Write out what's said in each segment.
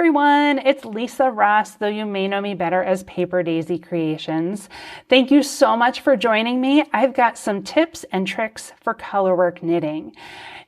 everyone, it's Lisa Ross, though you may know me better as Paper Daisy Creations. Thank you so much for joining me. I've got some tips and tricks for colorwork knitting.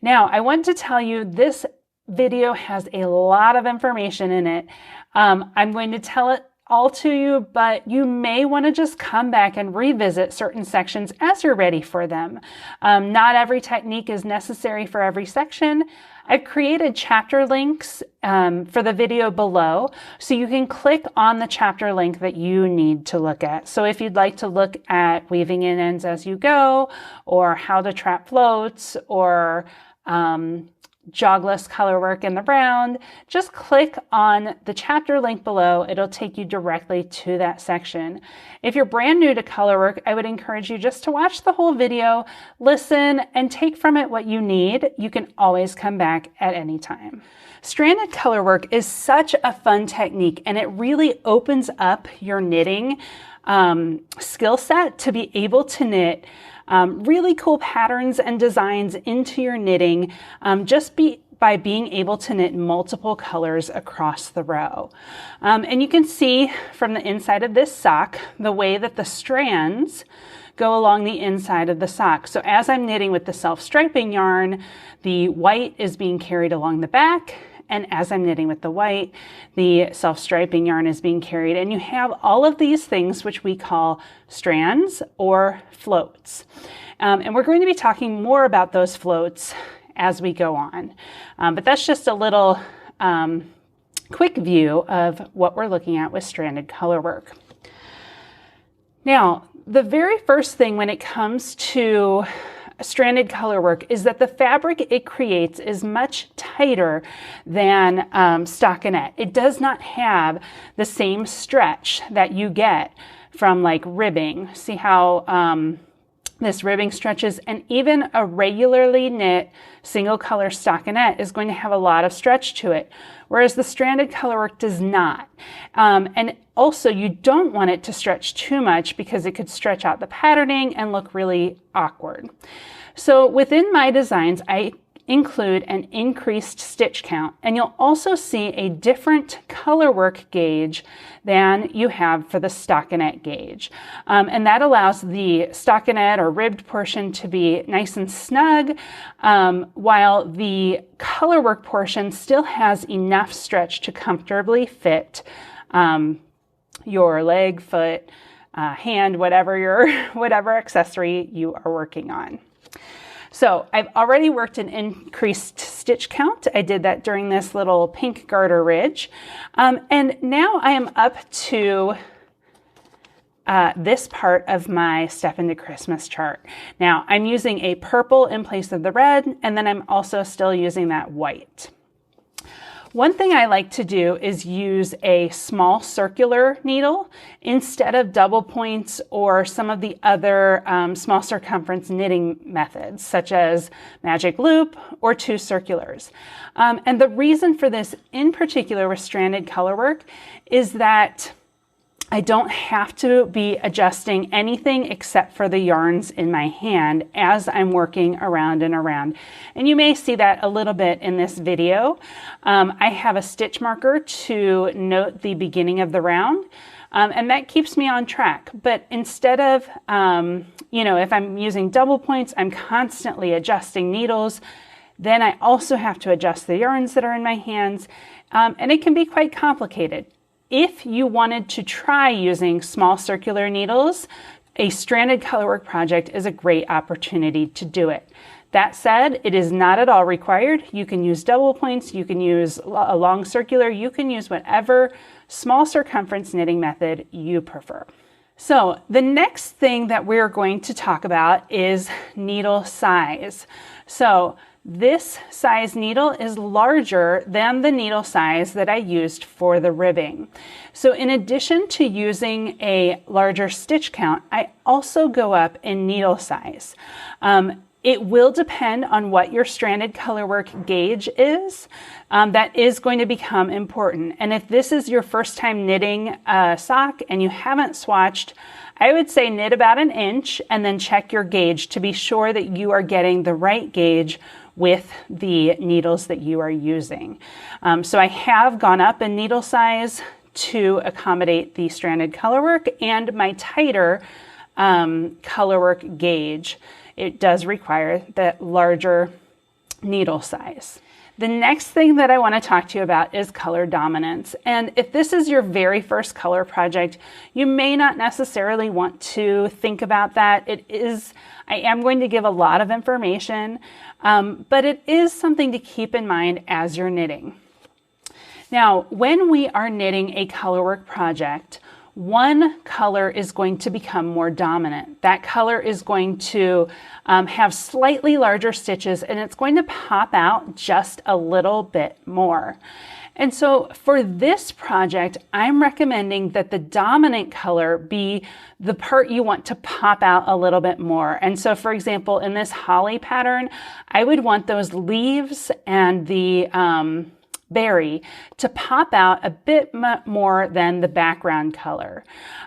Now, I want to tell you this video has a lot of information in it. I'm going to tell it all to you, but you may want to just come back and revisit certain sections as you're ready for them. Not every technique is necessary for every section. I've created chapter links for the video below, so you can click on the chapter link that you need to look at. So if you'd like to look at weaving in ends as you go, or how to trap floats, or jogless colorwork in the round, just click on the chapter link below. It'll take you directly to that section. If you're brand new to colorwork, I would encourage you just to watch the whole video, listen, and take from it what you need. You can always come back at any time. Stranded colorwork is such a fun technique, and it really opens up your knitting skill set to be able to knit really cool patterns and designs into your knitting by being able to knit multiple colors across the row. And you can see from the inside of this sock the way that the strands go along the inside of the sock. So as I'm knitting with the self-striping yarn, the white is being carried along the back, and as I'm knitting with the white, the self-striping yarn is being carried. And you have all of these things which we call strands or floats. And we're going to be talking more about those floats as we go on. But that's just a little quick view of what we're looking at with stranded colorwork. Now, the very first thing when it comes to stranded colorwork is that the fabric it creates is much tighter than stockinette. It does not have the same stretch that you get from like ribbing. See how this ribbing stretches, and even a regularly knit single color stockinette is going to have a lot of stretch to it, whereas the stranded colorwork does not. And also you don't want it to stretch too much because it could stretch out the patterning and look really awkward. So within my designs, I include an increased stitch count, and you'll also see a different colorwork gauge than you have for the stockinette gauge. And that allows the stockinette or ribbed portion to be nice and snug, while the colorwork portion still has enough stretch to comfortably fit your leg, foot, hand, whatever accessory you are working on. So I've already worked an increased stitch count. I did that during this little pink garter ridge. And now I am up to this part of my Step into Christmas chart. Now I'm using a purple in place of the red, and then I'm also still using that white. One thing I like to do is use a small circular needle instead of double points or some of the other small circumference knitting methods, such as magic loop or two circulars. And the reason for this in particular with stranded colorwork is that I don't have to be adjusting anything except for the yarns in my hand as I'm working around and around. And you may see that a little bit in this video. I have a stitch marker to note the beginning of the round, and that keeps me on track. But instead of, if I'm using double points, I'm constantly adjusting needles. Then I also have to adjust the yarns that are in my hands, and it can be quite complicated. If you wanted to try using small circular needles, a stranded colorwork project is a great opportunity to do it. That said, it is not at all required. You can use double points, you can use a long circular, you can use whatever small circumference knitting method you prefer. So the next thing that we're going to talk about is needle size. So this size needle is larger than the needle size that I used for the ribbing. So in addition to using a larger stitch count, I also go up in needle size. It will depend on what your stranded colorwork gauge is. That is going to become important. And if this is your first time knitting a sock and you haven't swatched, I would say knit about 1 inch and then check your gauge to be sure that you are getting the right gauge with the needles that you are using. So I have gone up in needle size to accommodate the stranded colorwork and my tighter colorwork gauge. It does require that larger needle size. The next thing that I want to talk to you about is color dominance. And if this is your very first color project, you may not necessarily want to think about that. I am going to give a lot of information, but it is something to keep in mind as you're knitting. Now, when we are knitting a colorwork project, one color is going to become more dominant. That color is going to have slightly larger stitches, and it's going to pop out just a little bit more. And so for this project, I'm recommending that the dominant color be the part you want to pop out a little bit more. And so for example, in this holly pattern, I would want those leaves and the berry to pop out a bit more than the background color.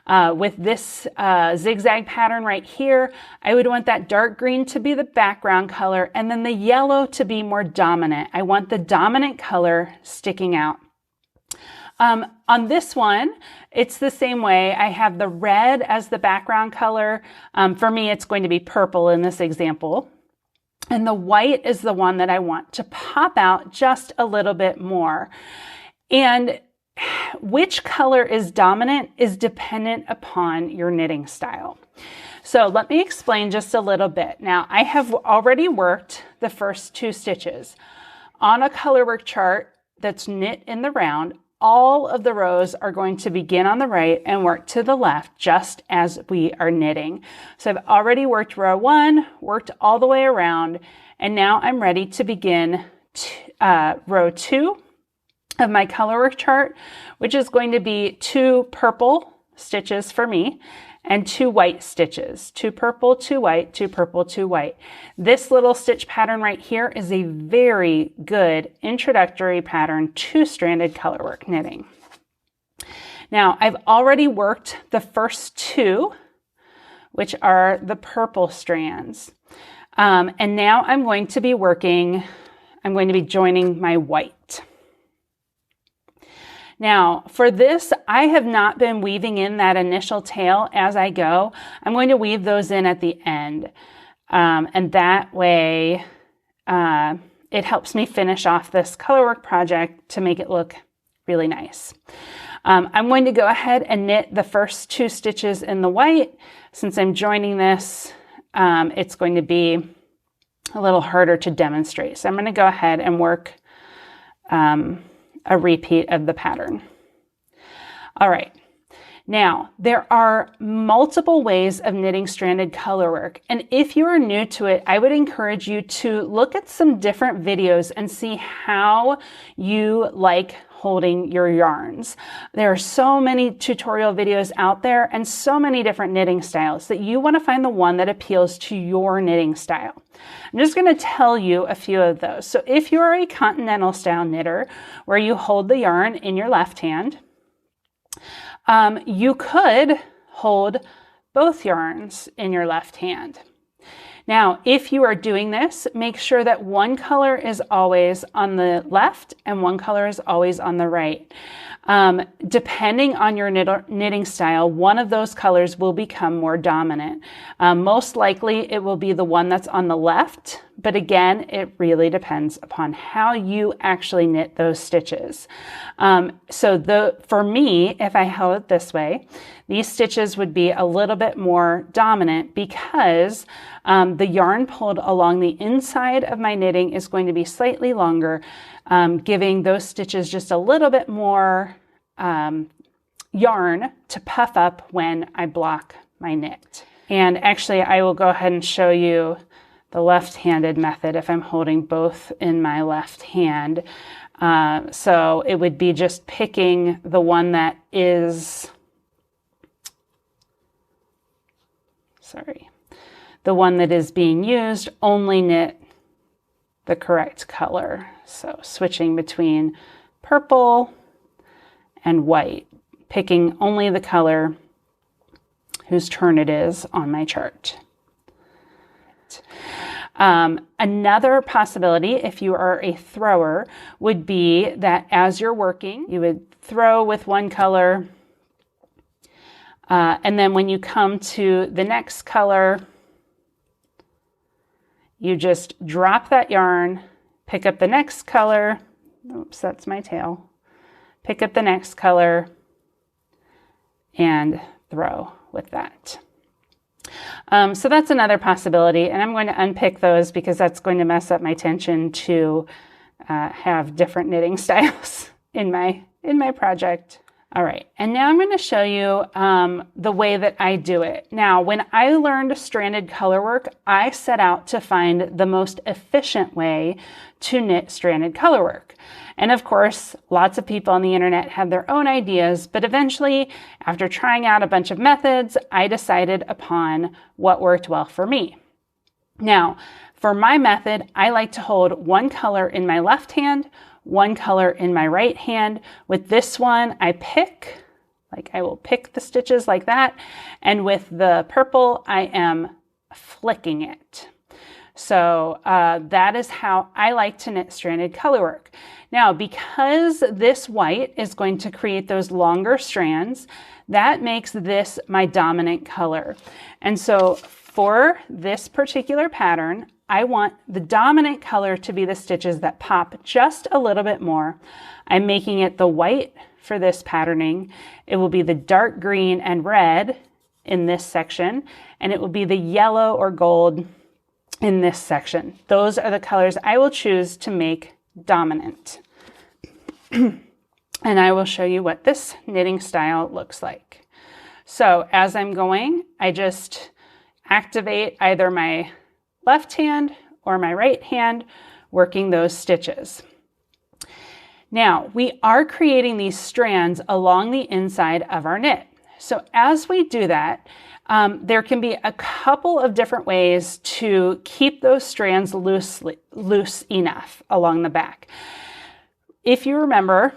With this zigzag pattern right here, I would want that dark green to be the background color and then the yellow to be more dominant. I want the dominant color sticking out. On this one, it's the same way. I have the red as the background color. For me, it's going to be purple in this example. And the white is the one that I want to pop out just a little bit more. And which color is dominant is dependent upon your knitting style. So let me explain just a little bit. Now, I have already worked the first 2 stitches. On a colorwork chart that's knit in the round, all of the rows are going to begin on the right and work to the left, just as we are knitting. So I've already worked row 1, worked all the way around, and now I'm ready to begin row 2 of my colorwork chart, which is going to be 2 purple stitches for me and 2 white stitches, 2 purple, 2 white, 2 purple, 2 white. This little stitch pattern right here is a very good introductory pattern to stranded colorwork knitting. Now, I've already worked the first 2, which are the purple strands. And now I'm going to be joining my white. Now, for this, I have not been weaving in that initial tail as I go. I'm going to weave those in at the end. And that way, it helps me finish off this colorwork project to make it look really nice. I'm going to go ahead and knit the first 2 stitches in the white. Since I'm joining this, it's going to be a little harder to demonstrate. So I'm going to go ahead and work a repeat of the pattern. All right. Now, there are multiple ways of knitting stranded colorwork, and if you are new to it, I would encourage you to look at some different videos and see how you like holding your yarns. There are so many tutorial videos out there and so many different knitting styles that you want to find the one that appeals to your knitting style. I'm just going to tell you a few of those. So if you're a continental style knitter where you hold the yarn in your left hand, you could hold both yarns in your left hand. Now, if you are doing this, make sure that one color is always on the left and one color is always on the right. Depending on your knitting style, one of those colors will become more dominant. Most likely it will be the one that's on the left, but again, it really depends upon how you actually knit those stitches. For me, if I held it this way, these stitches would be a little bit more dominant because the yarn pulled along the inside of my knitting is going to be slightly longer, giving those stitches just a little bit more yarn to puff up when I block my knit. And actually, I will go ahead and show you the left-handed method if I'm holding both in my left hand. So it would be just picking the one that is, the one that is being used, only knit the correct color. So switching between purple and white, picking only the color whose turn it is on my chart. Another possibility, if you are a thrower, would be that as you're working, you would throw with one color, and then when you come to the next color, you just drop that yarn, pick up the next color. Oops, that's my tail. Pick up the next color and throw with that. So that's another possibility, and I'm going to unpick those because that's going to mess up my tension to have different knitting styles in my project. All right, and now I'm going to show you the way that I do it. Now, when I learned stranded colorwork, I set out to find the most efficient way to knit stranded colorwork. And of course, lots of people on the internet have their own ideas, but eventually, after trying out a bunch of methods, I decided upon what worked well for me. Now, for my method, I like to hold one color in my left hand, one color in my right hand. With this one, I will pick the stitches like that. And with the purple, I am flicking it. So that is how I like to knit stranded colorwork. Now, because this white is going to create those longer strands, that makes this my dominant color. And so for this particular pattern, I want the dominant color to be the stitches that pop just a little bit more. I'm making it the white for this patterning. It will be the dark green and red in this section, and it will be the yellow or gold in this section. Those are the colors I will choose to make dominant. And I will show you what this knitting style looks like. So as I'm going, I just activate either my left hand or my right hand, working those stitches. Now, we are creating these strands along the inside of our knit. So as we do that, there can be a couple of different ways to keep those strands loose enough along the back. If you remember,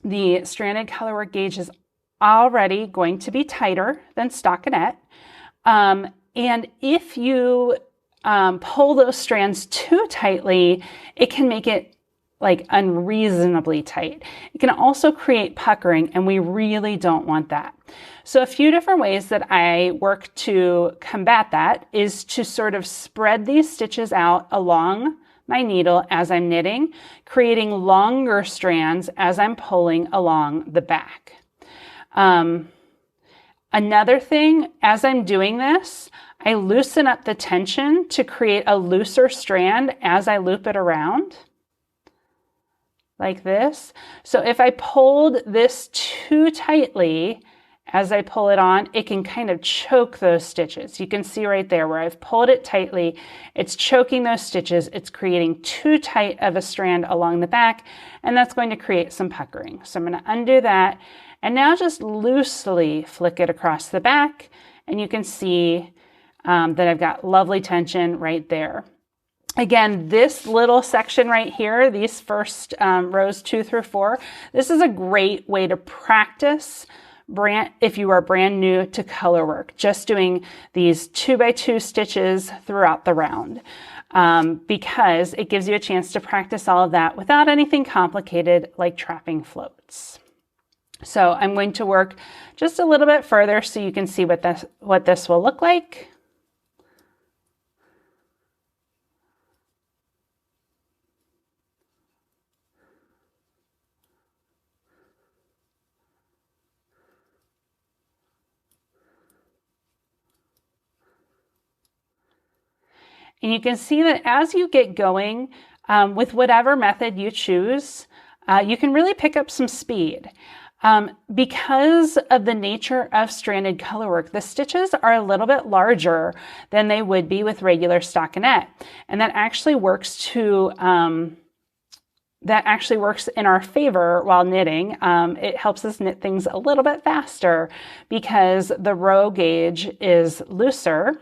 the stranded colorwork gauge is already going to be tighter than stockinette. And if you pull those strands too tightly, it can make it like unreasonably tight. It can also create puckering, and we really don't want that. So a few different ways that I work to combat that is to sort of spread these stitches out along my needle as I'm knitting, creating longer strands as I'm pulling along the back. Another thing, as I'm doing this, I loosen up the tension to create a looser strand as I loop it around, like this. So if I pulled this too tightly, as I pull it on, it can kind of choke those stitches. You can see right there where I've pulled it tightly, it's choking those stitches, it's creating too tight of a strand along the back, and that's going to create some puckering. So I'm going to undo that, and now just loosely flick it across the back, and you can see that I've got lovely tension right there. Again, this little section right here, these first rows 2 through 4, this is a great way to practice if you are brand new to colorwork, just doing these 2x2 stitches throughout the round, because it gives you a chance to practice all of that without anything complicated like trapping floats. So I'm going to work just a little bit further so you can see what this will look like. And you can see that as you get going with whatever method you choose, you can really pick up some speed. Because of the nature of stranded colorwork, the stitches are a little bit larger than they would be with regular stockinette. And that actually works in our favor while knitting. It helps us knit things a little bit faster because the row gauge is looser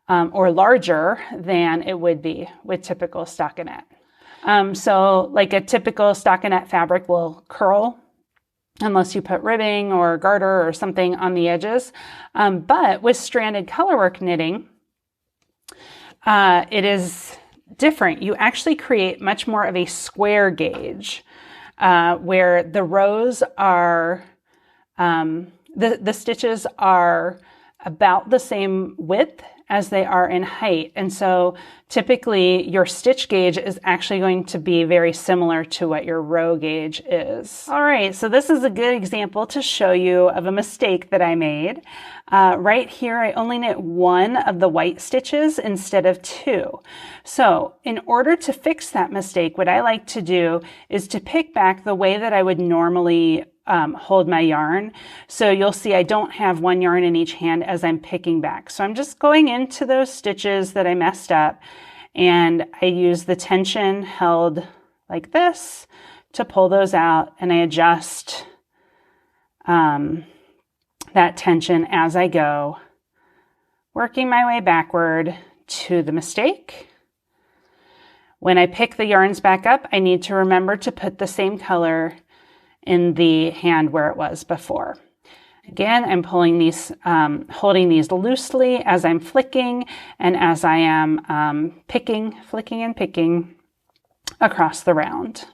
or larger than it would be with typical stockinette. So like a typical stockinette fabric will curl unless you put ribbing or garter or something on the edges. But with stranded colorwork knitting, it is different. You actually create much more of a square gauge where the rows are, the stitches are about the same width as they are in height. And so typically your stitch gauge is actually going to be very similar to what your row gauge is. All right, so this is a good example to show you of a mistake that I made. Right here, I only knit one of the white stitches instead of two. So in order to fix that mistake, what I like to do is to pick back the way that I would normally hold my yarn. So you'll see I don't have one yarn in each hand as I'm picking back. So I'm just going into those stitches that I messed up, and I use the tension held like this to pull those out, and I adjust that tension as I go, working my way backward to the mistake. When I pick the yarns back up, I need to remember to put the same color in the hand where it was before. Again, I'm pulling these, holding these loosely as I'm flicking and as I am flicking and picking across the round.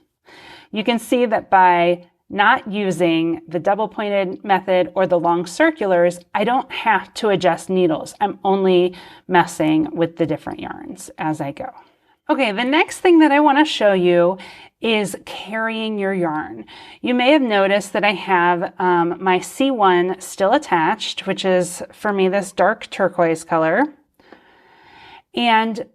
You can see that by not using the double pointed method or the long circulars, I don't have to adjust needles. I'm only messing with the different yarns as I go. Okay, the next thing that I want to show you is carrying your yarn. You may have noticed that I have my C1 still attached, which is for me this dark turquoise color. And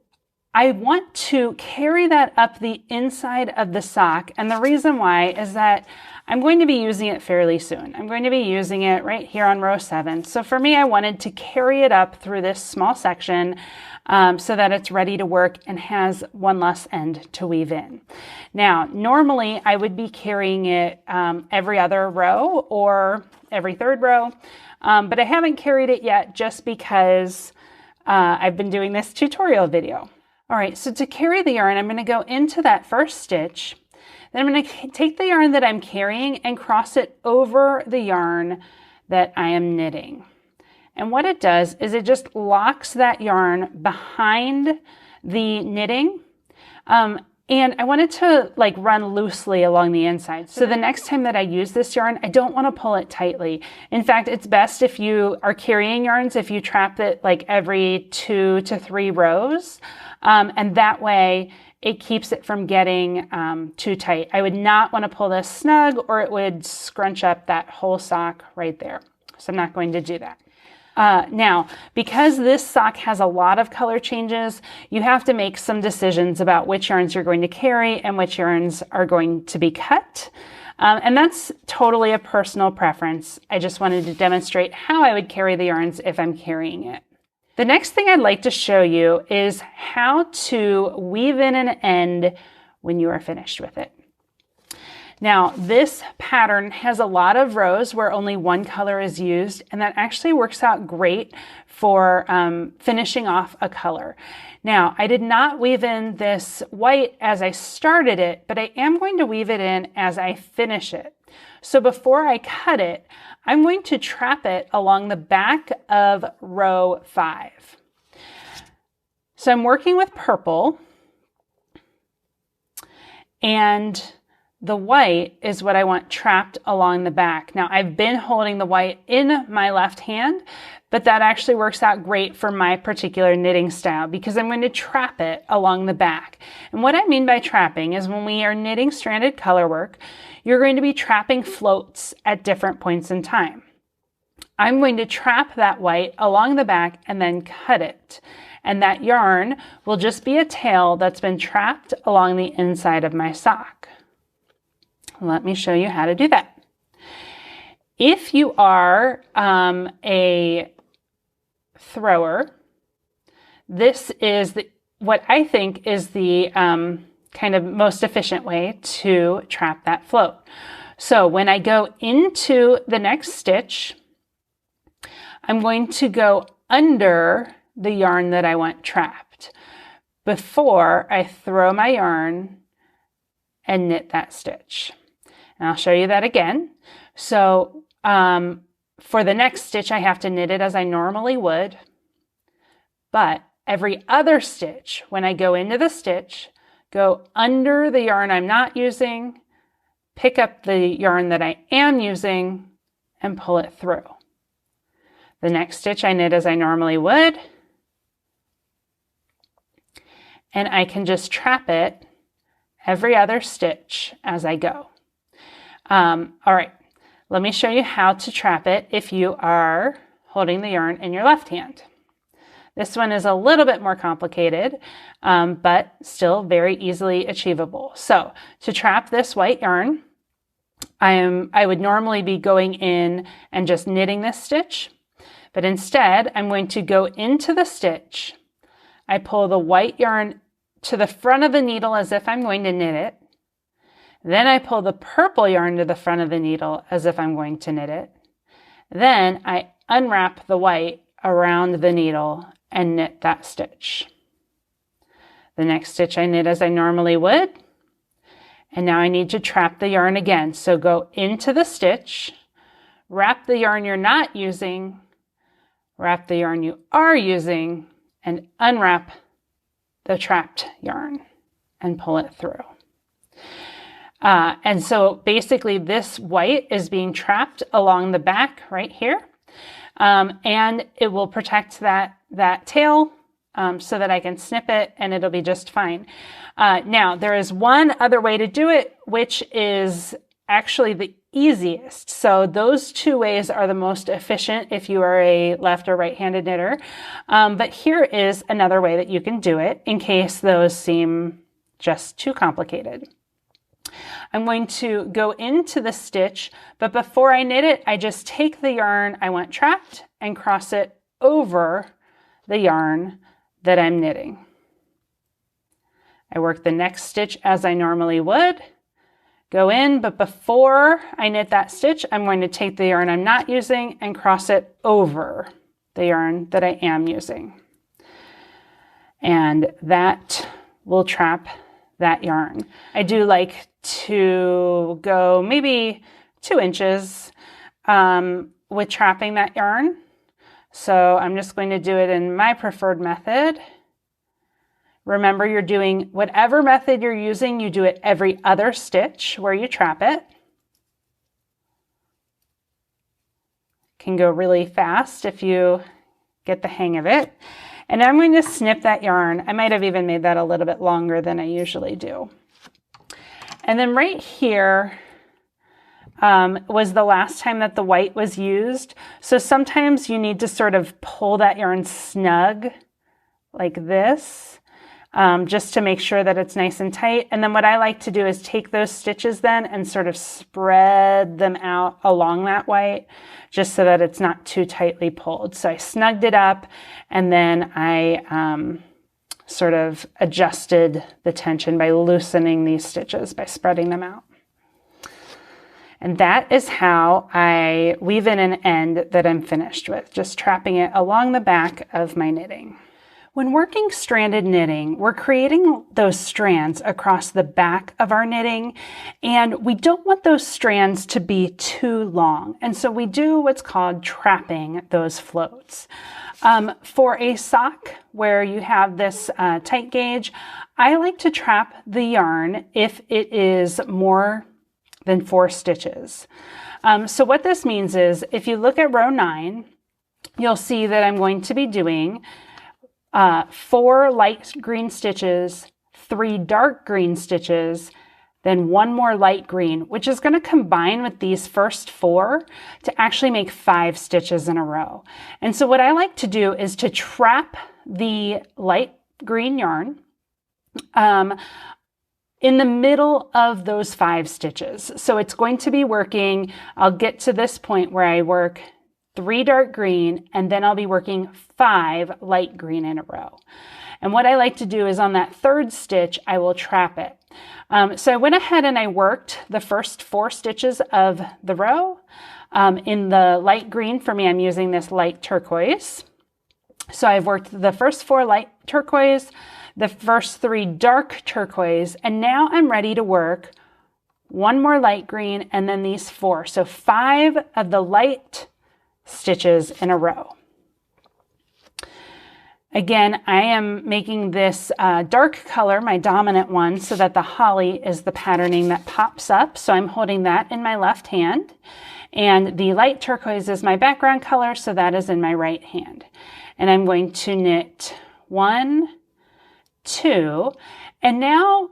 I want to carry that up the inside of the sock. And the reason why is that I'm going to be using it fairly soon. I'm going to be using it right here on row 7. So for me, I wanted to carry it up through this small section so that it's ready to work and has one less end to weave in. Now, normally I would be carrying it every other row or every third row, but I haven't carried it yet just because I've been doing this tutorial video. All right, so to carry the yarn, I'm going to go into that first stitch. Then I'm going to take the yarn that I'm carrying and cross it over the yarn that I am knitting. And what it does is it just locks that yarn behind the knitting. And I want it to like run loosely along the inside. So the next time that I use this yarn, I don't want to pull it tightly. In fact, it's best if you are carrying yarns, if you trap it like every 2 to 3 rows. And that way it keeps it from getting too tight. I would not want to pull this snug or it would scrunch up that whole sock right there. So I'm not going to do that. Now, because this sock has a lot of color changes, you have to make some decisions about which yarns you're going to carry and which yarns are going to be cut. And that's totally a personal preference. I just wanted to demonstrate how I would carry the yarns if I'm carrying it. The next thing I'd like to show you is how to weave in an end when you are finished with it. Now, this pattern has a lot of rows where only one color is used, and that actually works out great for finishing off a color. Now, I did not weave in this white as I started it, but I am going to weave it in as I finish it. So before I cut it, I'm going to trap it along the back of row 5. So I'm working with purple, and the white is what I want trapped along the back. Now, I've been holding the white in my left hand, but that actually works out great for my particular knitting style because I'm going to trap it along the back. And what I mean by trapping is when we are knitting stranded color work, you're going to be trapping floats at different points in time. I'm going to trap that white along the back and then cut it. And that yarn will just be a tail that's been trapped along the inside of my sock. Let me show you how to do that. If you are a thrower, this is what I think is the kind of most efficient way to trap that float. So when I go into the next stitch, I'm going to go under the yarn that I want trapped before I throw my yarn and knit that stitch. And I'll show you that again. So for the next stitch, I have to knit it as I normally would, but every other stitch, when I go into the stitch, go under the yarn I'm not using, pick up the yarn that I am using, and pull it through. The next stitch I knit as I normally would, and I can just trap it every other stitch as I go. All right, let me show you how to trap it if you are holding the yarn in your left hand. This one is a little bit more complicated, but still very easily achievable. So to trap this white yarn, I would normally be going in and just knitting this stitch, but instead I'm going to go into the stitch. I pull the white yarn to the front of the needle as if I'm going to knit it. Then I pull the purple yarn to the front of the needle as if I'm going to knit it. Then I unwrap the white around the needle and knit that stitch. The next stitch I knit as I normally would. And now I need to trap the yarn again. So go into the stitch, wrap the yarn you're not using, wrap the yarn you are using, and unwrap the trapped yarn and pull it through. And so basically this white is being trapped along the back right here. And it will protect that tail so that I can snip it and it'll be just fine. Now, there is one other way to do it, which is actually the easiest. So those two ways are the most efficient if you are a left or right-handed knitter. But here is another way that you can do it in case those seem just too complicated. I'm going to go into the stitch, but before I knit it, I just take the yarn I want trapped and cross it over the yarn that I'm knitting. I work the next stitch as I normally would, go in, but before I knit that stitch, I'm going to take the yarn I'm not using and cross it over the yarn that I am using. And that will trap that yarn. I do like to go maybe 2 inches with trapping that yarn. So I'm just going to do it in my preferred method. Remember, you're doing whatever method you're using, you do it every other stitch where you trap it. Can go really fast if you get the hang of it. And I'm going to snip that yarn. I might have even made that a little bit longer than I usually do. And then right here was the last time that the white was used. So sometimes you need to sort of pull that yarn snug like this, just to make sure that it's nice and tight. And then what I like to do is take those stitches then and sort of spread them out along that white, just so that it's not too tightly pulled. So I snugged it up and then I sort of adjusted the tension by loosening these stitches, by spreading them out. And that is how I weave in an end that I'm finished with, just trapping it along the back of my knitting. When working stranded knitting, we're creating those strands across the back of our knitting, and we don't want those strands to be too long. And so we do what's called trapping those floats. For a sock where you have this tight gauge, I like to trap the yarn if it is more than 4 stitches. So what this means is if you look at row 9, you'll see that I'm going to be doing 4 light green stitches, 3 dark green stitches, then 1 more light green, which is going to combine with these first 4 to actually make 5 stitches in a row. And so what I like to do is to trap the light green yarn in the middle of those 5 stitches. So it's going to be working, I'll get to this point where I work 3 dark green, and then I'll be working 5 light green in a row. And what I like to do is on that 3rd stitch, I will trap it. So I went ahead and I worked the first 4 stitches of the row. In the light green, for me, I'm using this light turquoise. So I've worked the first 4 light turquoise, the first 3 dark turquoise, and now I'm ready to work 1 more light green and then these 4. So 5 of the light stitches in a row. Again, I am making this dark color my dominant one so that the holly is the patterning that pops up. So I'm holding that in my left hand, and the light turquoise is my background color, so that is in my right hand. And I'm going to knit 1, 2, and now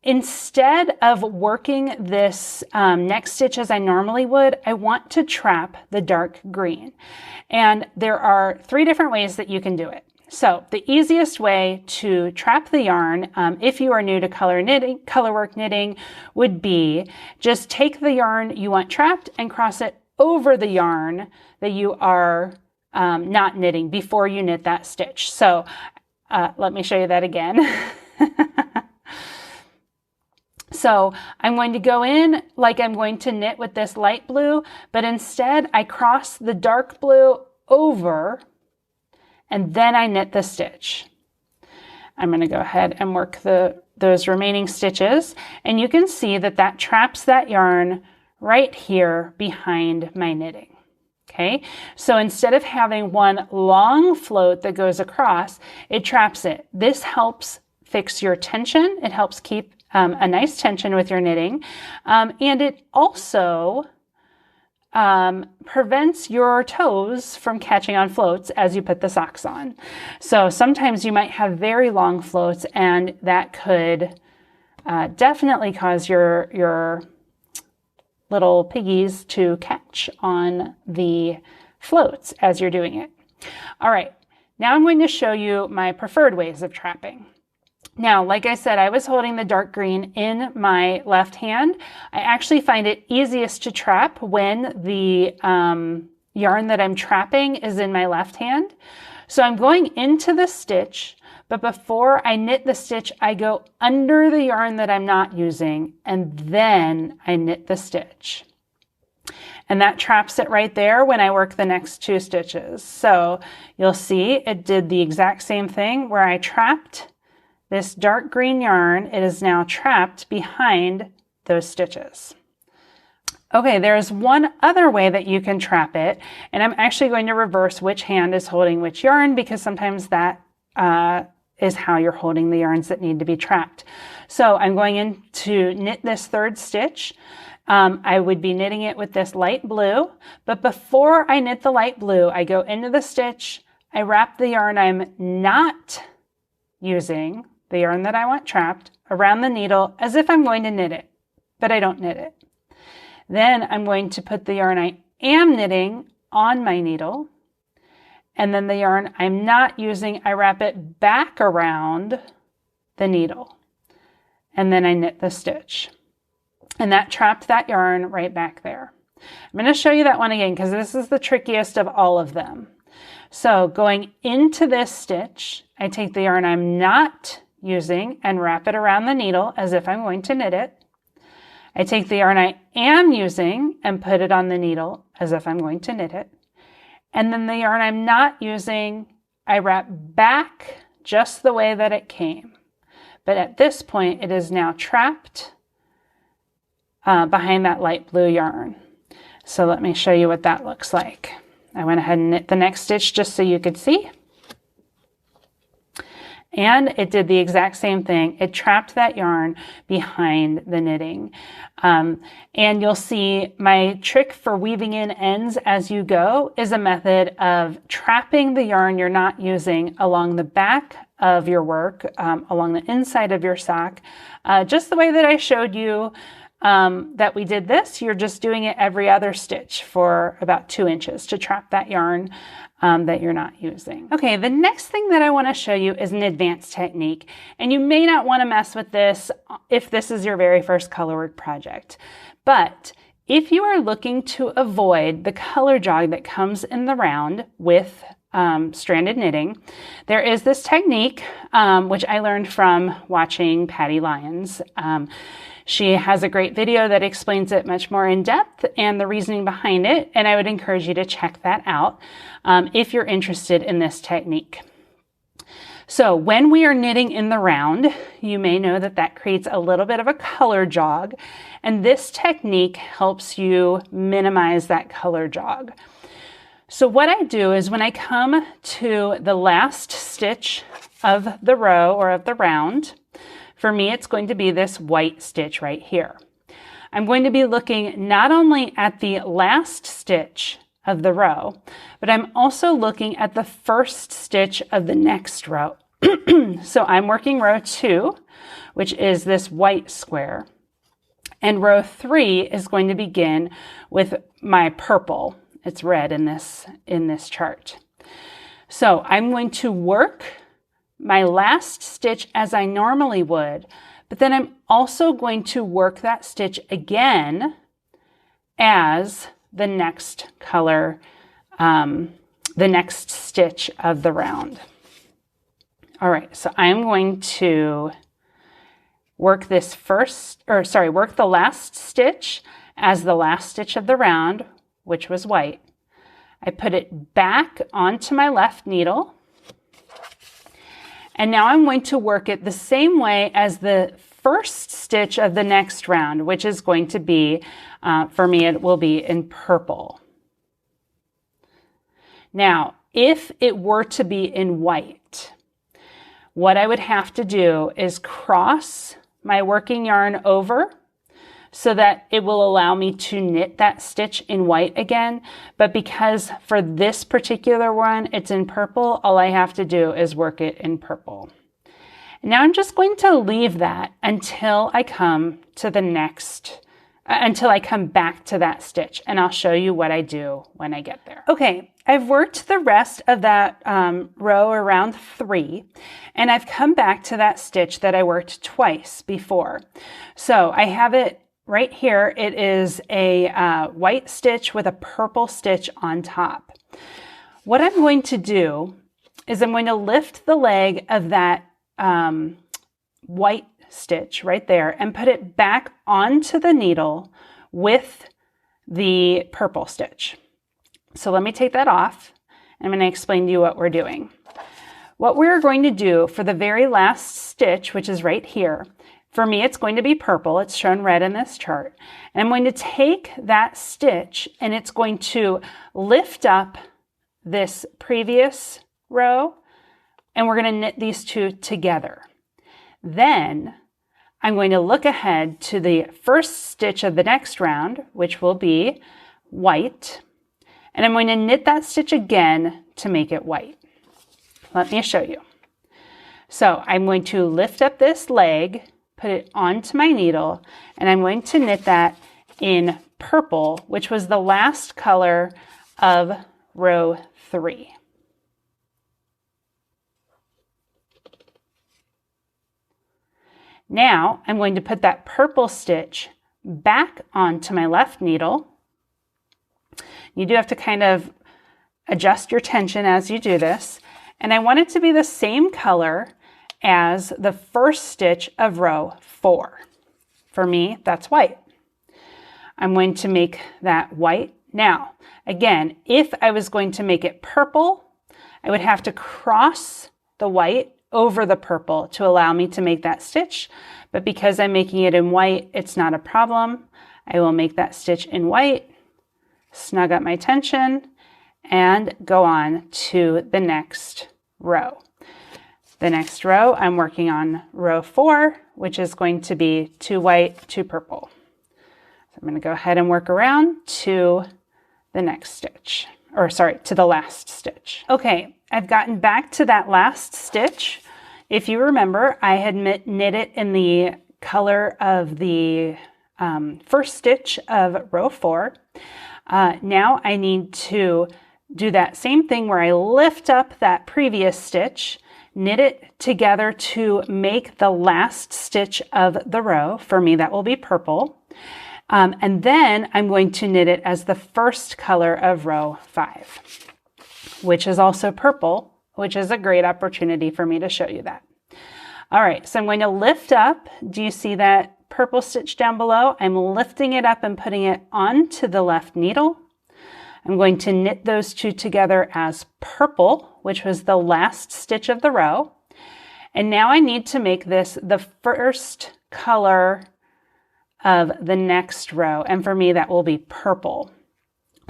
instead of working this next stitch as I normally would, I want to trap the dark green. And there are 3 different ways that you can do it. So the easiest way to trap the yarn, if you are new to colorwork knitting, would be just take the yarn you want trapped and cross it over the yarn that you are not knitting before you knit that stitch. So let me show you that again. So I'm going to go in like I'm going to knit with this light blue, but instead I cross the dark blue over and then I knit the stitch. I'm going to go ahead and work those remaining stitches, and you can see that that traps that yarn right here behind my knitting. Okay, so instead of having one long float that goes across, it traps it. This helps fix your tension. It helps keep a nice tension with your knitting, and it also prevents your toes from catching on floats as you put the socks on. So sometimes you might have very long floats, and that could definitely cause your little piggies to catch on the floats as you're doing it. All right, now I'm going to show you my preferred ways of trapping. Now, like I said, I was holding the dark green in my left hand. I actually find it easiest to trap when the yarn that I'm trapping is in my left hand. So I'm going into the stitch, but before I knit the stitch, I go under the yarn that I'm not using, and then I knit the stitch. And that traps it right there when I work the next 2 stitches. So you'll see it did the exact same thing where I trapped this dark green yarn. It is now trapped behind those stitches. Okay, there's one other way that you can trap it, and I'm actually going to reverse which hand is holding which yarn, because sometimes that is how you're holding the yarns that need to be trapped. So I'm going in to knit this 3rd stitch. I would be knitting it with this light blue, but before I knit the light blue, I go into the stitch, I wrap the yarn I'm not using, the yarn that I want trapped, around the needle as if I'm going to knit it, but I don't knit it. Then I'm going to put the yarn I am knitting on my needle, and then the yarn I'm not using, I wrap it back around the needle, and then I knit the stitch. And that trapped that yarn right back there. I'm going to show you that one again because this is the trickiest of all of them. So going into this stitch, I take the yarn I'm not using and wrap it around the needle as if I'm going to knit it. I take the yarn I am using and put it on the needle as if I'm going to knit it. And then the yarn I'm not using, I wrap back just the way that it came. But at this point, it is now trapped behind that light blue yarn. So let me show you what that looks like. I went ahead and knit the next stitch just so you could see. And it did the exact same thing. It trapped that yarn behind the knitting. And you'll see my trick for weaving in ends as you go is a method of trapping the yarn you're not using along the back of your work, along the inside of your sock, just the way that I showed you that we did this. You're just doing it every other stitch for about 2 inches to trap that yarn that you're not using. Okay, the next thing that I want to show you is an advanced technique, and you may not want to mess with this if this is your very first colorwork project. But if you are looking to avoid the color jog that comes in the round with stranded knitting, there is this technique which I learned from watching Patty Lyons. She has a great video that explains it much more in depth and the reasoning behind it, and I would encourage you to check that out if you're interested in this technique. So when we are knitting in the round, you may know that that creates a little bit of a color jog, and this technique helps you minimize that color jog. So what I do is when I come to the last stitch of the row or of the round, for me it's going to be this white stitch right here. I'm going to be looking not only at the last stitch of the row, but I'm also looking at the first stitch of the next row. So I'm working row 2, which is this white square, and row 3 is going to begin with my purple. It's red in this chart. So I'm going to work my last stitch as I normally would, but then I'm also going to work that stitch again as the next color, the next stitch of the round. All right, so I'm going to work this work the last stitch as the last stitch of the round, which was white. I put it back onto my left needle. And now I'm going to work it the same way as the first stitch of the next round, which is going to be, for me, it will be in purple. Now, if it were to be in white, what I would have to do is cross my working yarn over so that it will allow me to knit that stitch in white again. But because for this particular one, it's in purple, all I have to do is work it in purple. Now I'm just going to leave that until I come to the next, until I come back to that stitch, and I'll show you what I do when I get there. Okay, I've worked the rest of that row around 3, and I've come back to that stitch that I worked twice before. So I have it right here. It is a white stitch with a purple stitch on top. What I'm going to do is I'm going to lift the leg of that white stitch right there and put it back onto the needle with the purple stitch. So let me take that off, and I'm going to explain to you what we're doing. What we're going to do for the very last stitch, which is right here, for me it's going to be purple, it's shown red in this chart, and I'm going to take that stitch and it's going to lift up this previous row, and we're going to knit these two together. Then I'm going to look ahead to the first stitch of the next round, which will be white, and I'm going to knit that stitch again to make it white. Let me show you. So I'm going to lift up this leg, put it onto my needle, and I'm going to knit that in purple, which was the last color of row 3. Now I'm going to put that purple stitch back onto my left needle. You do have to kind of adjust your tension as you do this. And I want it to be the same color as the first stitch of row 4. For me, that's white. I'm going to make that white. Now, again, if I was going to make it purple, I would have to cross the white over the purple to allow me to make that stitch. But because I'm making it in white, it's not a problem. I will make that stitch in white, snug up my tension, and go on to the next row. The next row, I'm working on row 4, which is going to be 2 white, 2 purple. So I'm going to go ahead and work around to the next stitch, or sorry, to the last stitch. Okay, I've gotten back to that last stitch. If you remember, I had knit it in the color of the first stitch of row 4. Now I need to do that same thing where I lift up that previous stitch, knit it together to make the last stitch of the row. For me, that will be purple. And then I'm going to knit it as the first color of row 5, which is also purple, which is a great opportunity for me to show you that. All right, so I'm going to lift up. Do you see that purple stitch down below? I'm lifting it up and putting it onto the left needle. I'm going to knit those two together as purple, which was the last stitch of the row. And now I need to make this the first color of the next row. And for me, that will be purple.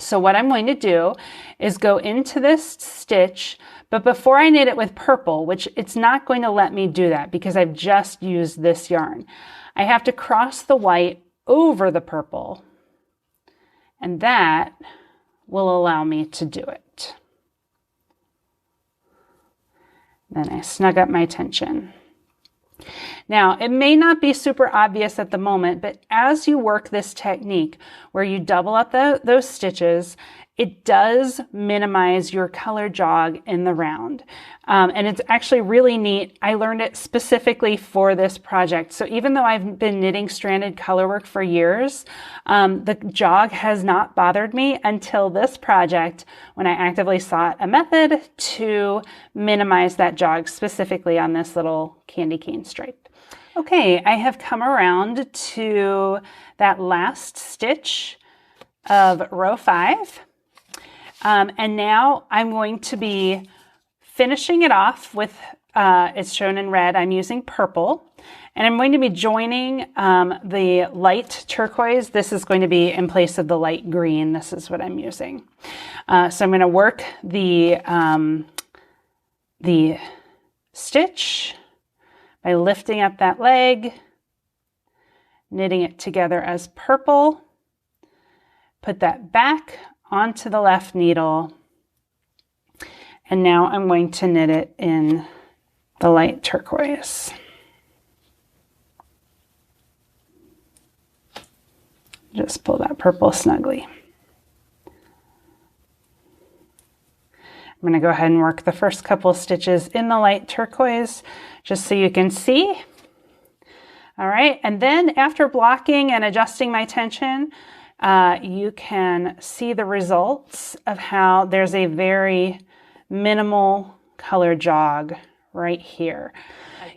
So what I'm going to do is go into this stitch, but before I knit it with purple, which it's not going to let me do that because I've just used this yarn, I have to cross the white over the purple, and that will allow me to do it. Then I snug up my tension. Now, it may not be super obvious at the moment, but as you work this technique where you double up those stitches, it does minimize your color jog in the round. And it's actually really neat. I learned it specifically for this project. So even though I've been knitting stranded colorwork for years, the jog has not bothered me until this project when I actively sought a method to minimize that jog specifically on this little candy cane stripe. Okay, I have come around to that last stitch of row 5. And now I'm going to be finishing it off with, it's shown in red, I'm using purple. And I'm going to be joining the light turquoise. This is going to be in place of the light green. This is what I'm using. So I'm going to work the stitch by lifting up that leg, knitting it together as purple, put that back onto the left needle, and now I'm going to knit it in the light turquoise. Just pull that purple snugly. I'm going to go ahead and work the first couple of stitches in the light turquoise just so you can see. All right, and then after blocking and adjusting my tension, you can see the results of how there's a very minimal color jog right here.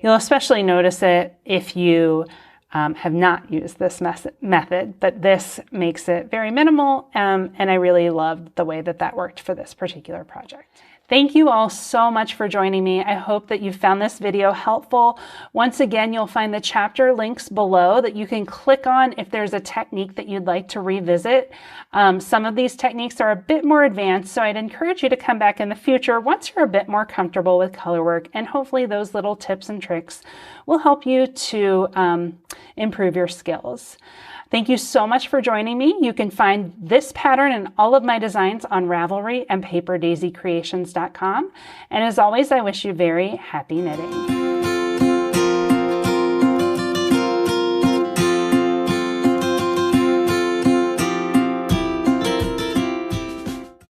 You'll especially notice it if you have not used this method, but this makes it very minimal, and I really loved the way that that worked for this particular project. Thank you all so much for joining me. I hope that you found this video helpful. Once again, you'll find the chapter links below that you can click on if there's a technique that you'd like to revisit. Some of these techniques are a bit more advanced, so I'd encourage you to come back in the future once you're a bit more comfortable with color work, and hopefully those little tips and tricks will help you to improve your skills. Thank you so much for joining me. You can find this pattern and all of my designs on Ravelry and paperdaisycreations.com. And as always, I wish you very happy knitting.